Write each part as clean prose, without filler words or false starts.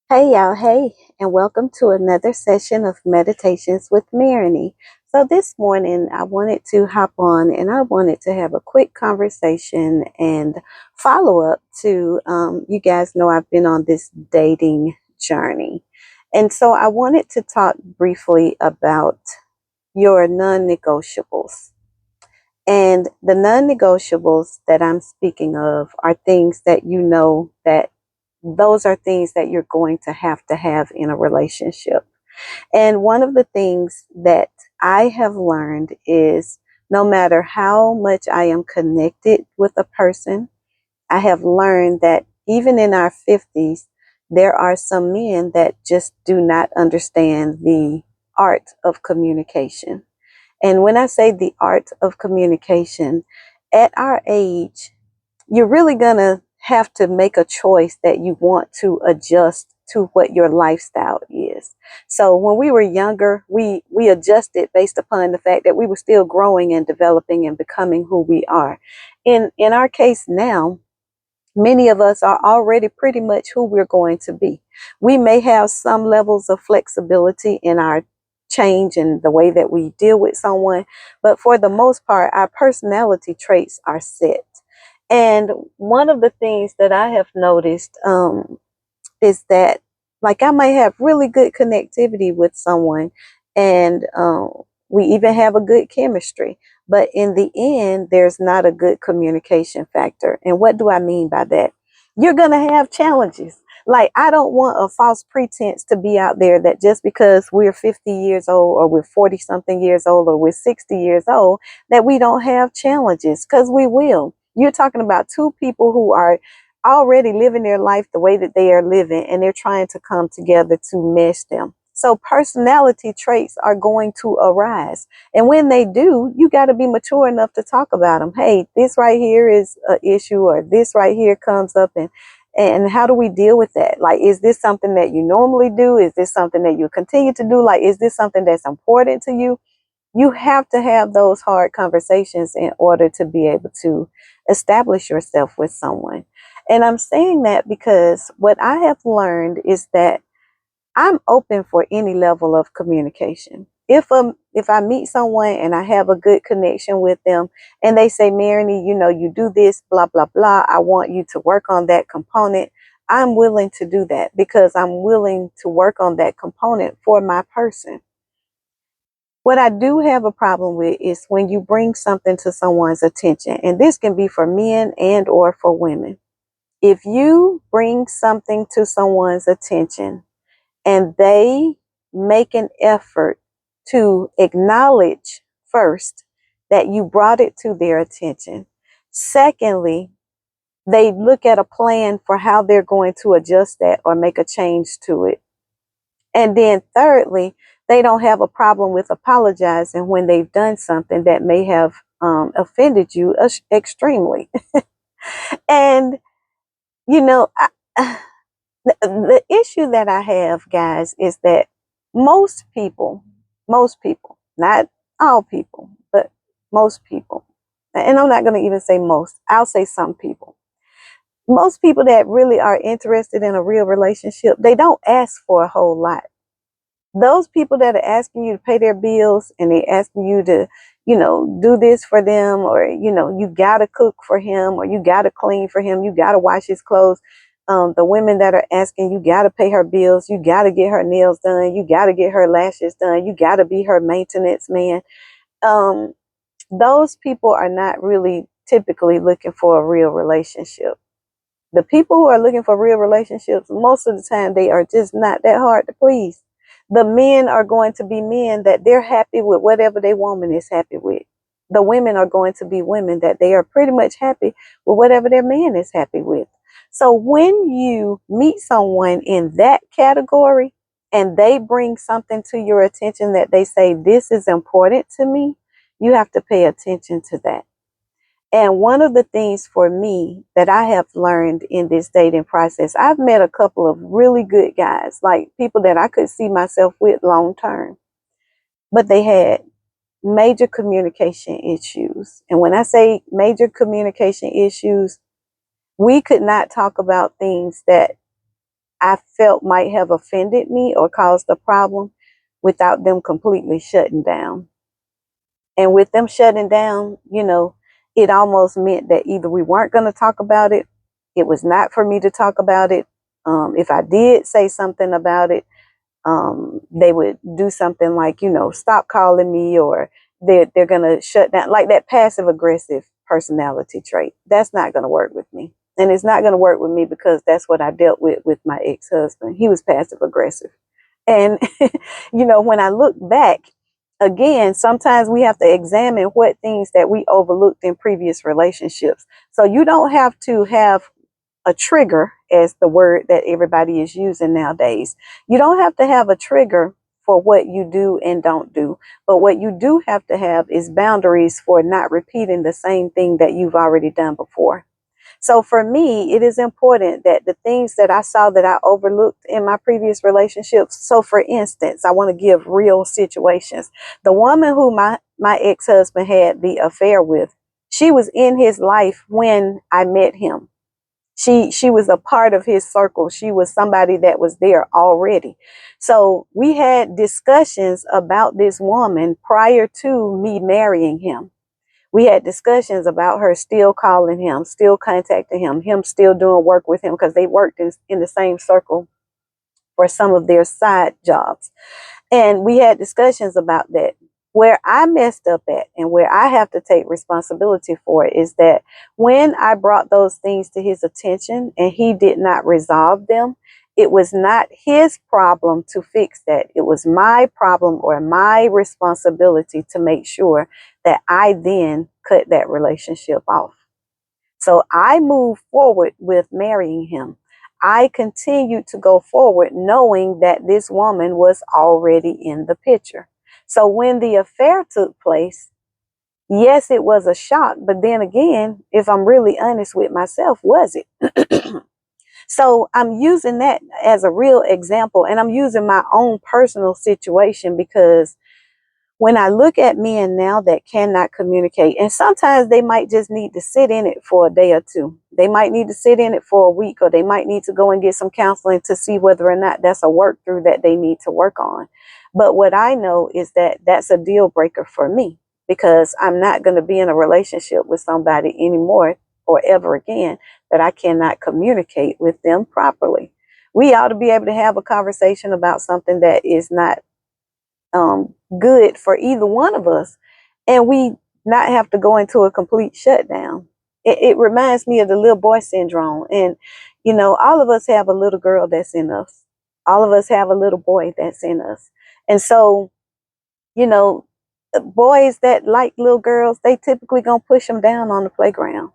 Hey y'all, hey, and welcome to another session of Meditations with Marigny. So this morning I wanted to hop on and I wanted to have a quick conversation and follow up to, you guys know I've been on this dating journey. And so I wanted to talk briefly about your non-negotiables. And the non-negotiables that I'm speaking of are things that you know that those are things that you're going to have in a relationship. And one of the things that I have learned is no matter how much I am connected with a person, I have learned that even in our 50s, there are some men that just do not understand the art of communication. And when I say the art of communication, at our age, you're really going to have to make a choice that you want to adjust to what your lifestyle is. So when we were younger, we adjusted based upon the fact that we were still growing and developing and becoming who we are. In our case now, many of us are already pretty much who we're going to be. We may have some levels of flexibility in our change and the way that we deal with someone, but for the most part, our personality traits are set. And one of the things that I have noticed is that, like, I might have really good connectivity with someone, and we even have a good chemistry. But in the end, there's not a good communication factor. And what do I mean by that? You're going to have challenges. Like, I don't want a false pretense to be out there that just because we're 50 years old or we're 40 something years old or we're 60 years old, that we don't have challenges, because we will. You're talking about two people who are already living their life the way that they are living, and they're trying to come together to mesh them. So personality traits are going to arise. And when they do, you got to be mature enough to talk about them. Hey, this right here is an issue, or this right here comes up, and how do we deal with that? Like, is this something that you normally do? Is this something that you continue to do? Like, is this something that's important to you? You have to have those hard conversations in order to be able to establish yourself with someone. And I'm saying that because what I have learned is that I'm open for any level of communication. If I meet someone and I have a good connection with them, and they say, Marigny, you do this, blah blah blah, I want you to work on that component. I'm willing to do that because I'm willing to work on that component for my person. What I do have a problem with is when you bring something to someone's attention, and this can be for men and or for women. If you bring something to someone's attention and they make an effort to acknowledge first that you brought it to their attention. Secondly, they look at a plan for how they're going to adjust that or make a change to it. And then thirdly, they don't have a problem with apologizing when they've done something that may have offended you extremely. And, you know, the issue that I have, guys, is that most people, not all people, but most people, and I'm not going to even say most, I'll say some people. Most people that really are interested in a real relationship, they don't ask for a whole lot. Those people that are asking you to pay their bills and they're asking you to, do this for them, or, you got to cook for him, or you got to clean for him, you got to wash his clothes. The women that are asking, you got to pay her bills, you got to get her nails done, you got to get her lashes done, you got to be her maintenance man. Um, those people are not really typically looking for a real relationship. The people who are looking for real relationships, most of the time, they are just not that hard to please. The men are going to be men that they're happy with whatever their woman is happy with. The women are going to be women that they are pretty much happy with whatever their man is happy with. So when you meet someone in that category and they bring something to your attention that they say, this is important to me, you have to pay attention to that. And one of the things for me that I have learned in this dating process, I've met a couple of really good guys, like people that I could see myself with long term, but they had major communication issues. And when I say major communication issues, we could not talk about things that I felt might have offended me or caused a problem without them completely shutting down. And with them shutting down, it almost meant that either we weren't going to talk about it, it was not for me to talk about it. If I did say something about it, they would do something like, stop calling me, or they're going to shut down, like that passive aggressive personality trait. That's not going to work with me. And it's not going to work with me because that's what I dealt with my ex-husband. He was passive aggressive. And, when I look back, again, sometimes we have to examine what things that we overlooked in previous relationships. So you don't have to have a trigger, as the word that everybody is using nowadays. You don't have to have a trigger for what you do and don't do. But what you do have to have is boundaries for not repeating the same thing that you've already done before. So for me, it is important that the things that I saw that I overlooked in my previous relationships. So for instance, I want to give real situations. The woman who my ex-husband had the affair with, she was in his life when I met him. She was a part of his circle. She was somebody that was there already. So we had discussions about this woman prior to me marrying him. We had discussions about her still calling him, still contacting him still doing work with him, because they worked in the same circle for some of their side jobs. And we had discussions about that. Where I messed up at and where I have to take responsibility for it is that when I brought those things to his attention and he did not resolve them, it was not his problem to fix that. It was my problem or my responsibility to make sure that I then cut that relationship off. So I moved forward with marrying him. I continued to go forward knowing that this woman was already in the picture. So when the affair took place, yes, it was a shock. But then again, if I'm really honest with myself, was it? So I'm using that as a real example, and I'm using my own personal situation because when I look at men now that cannot communicate, and sometimes they might just need to sit in it for a day or two. They might need to sit in it for a week, or they might need to go and get some counseling to see whether or not that's a work through that they need to work on. But what I know is that that's a deal breaker for me, because I'm not going to be in a relationship with somebody anymore or ever again that I cannot communicate with them properly. We ought to be able to have a conversation about something that is not good for either one of us, and we not have to go into a complete shutdown. It reminds me of the little boy syndrome. And, all of us have a little girl that's in us. All of us have a little boy that's in us. And so, you know, boys that like little girls, they typically gonna push them down on the playground.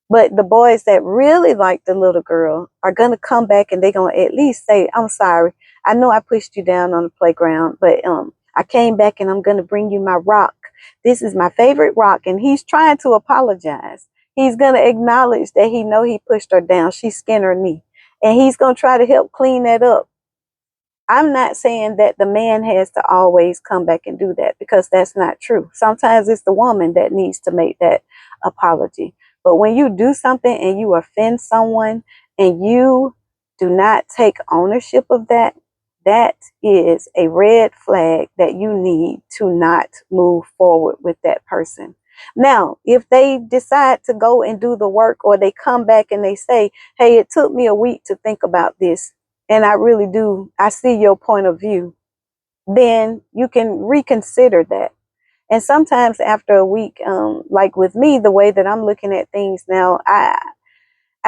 But the boys that really like the little girl are going to come back and they're going to at least say, I'm sorry. I know I pushed you down on the playground, but I came back and I'm going to bring you my rock. This is my favorite rock. And he's trying to apologize. He's going to acknowledge that he know he pushed her down. She skinned her knee. And he's going to try to help clean that up. I'm not saying that the man has to always come back and do that, because that's not true. Sometimes it's the woman that needs to make that apology. But when you do something and you offend someone and you do not take ownership of that, that is a red flag that you need to not move forward with that person. Now, if they decide to go and do the work, or they come back and they say, hey, it took me a week to think about this, and I see your point of view, then you can reconsider that. And sometimes after a week, like with me, the way that I'm looking at things now, I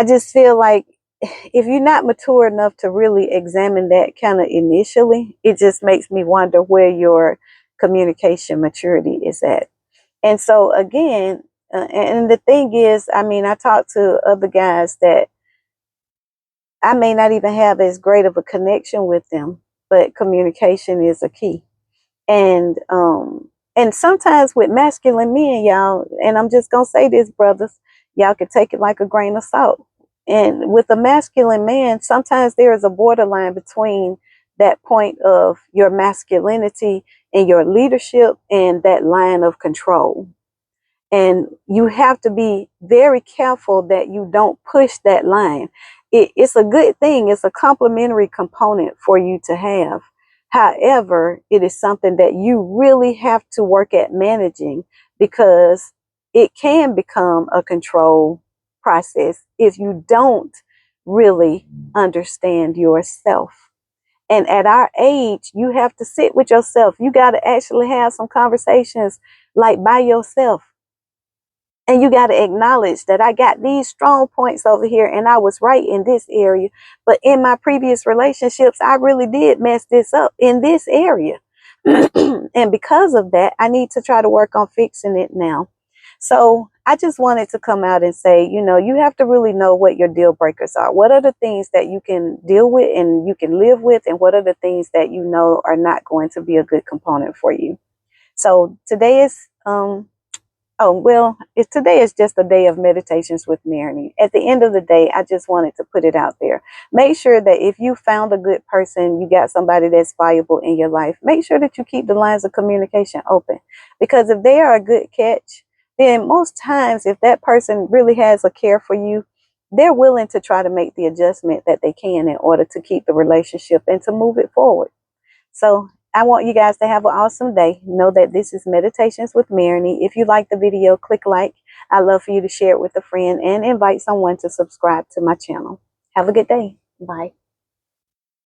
just feel like if you're not mature enough to really examine that kind of initially, it just makes me wonder where your communication maturity is at. And so again, and the thing is, I talk to other guys that I may not even have as great of a connection with them, but communication is a key. And sometimes with masculine men, y'all, and I'm just gonna say this, brothers, y'all can take it like a grain of salt. And with a masculine man, sometimes there is a borderline between that point of your masculinity and your leadership and that line of control. And you have to be very careful that you don't push that line. it's a good thing. It's a complementary component for you to have. However, it is something that you really have to work at managing, because it can become a control process if you don't really understand yourself. And at our age, you have to sit with yourself. You got to actually have some conversations like by yourself. And you got to acknowledge that I got these strong points over here and I was right in this area. But in my previous relationships, I really did mess this up in this area. And because of that, I need to try to work on fixing it now. So I just wanted to come out and say, you have to really know what your deal breakers are. What are the things that you can deal with and you can live with? And what are the things that you know are not going to be a good component for you? So today is, today is just a day of meditations with Marigny. At the end of the day, I just wanted to put it out there. Make sure that if you found a good person, you got somebody that's valuable in your life, make sure that you keep the lines of communication open. Because if they are a good catch, then most times if that person really has a care for you, they're willing to try to make the adjustment that they can in order to keep the relationship and to move it forward. So I want you guys to have an awesome day. Know that this is Meditations with Marigny. If you like the video, click like. I'd love for you to share it with a friend and invite someone to subscribe to my channel. Have a good day. Bye.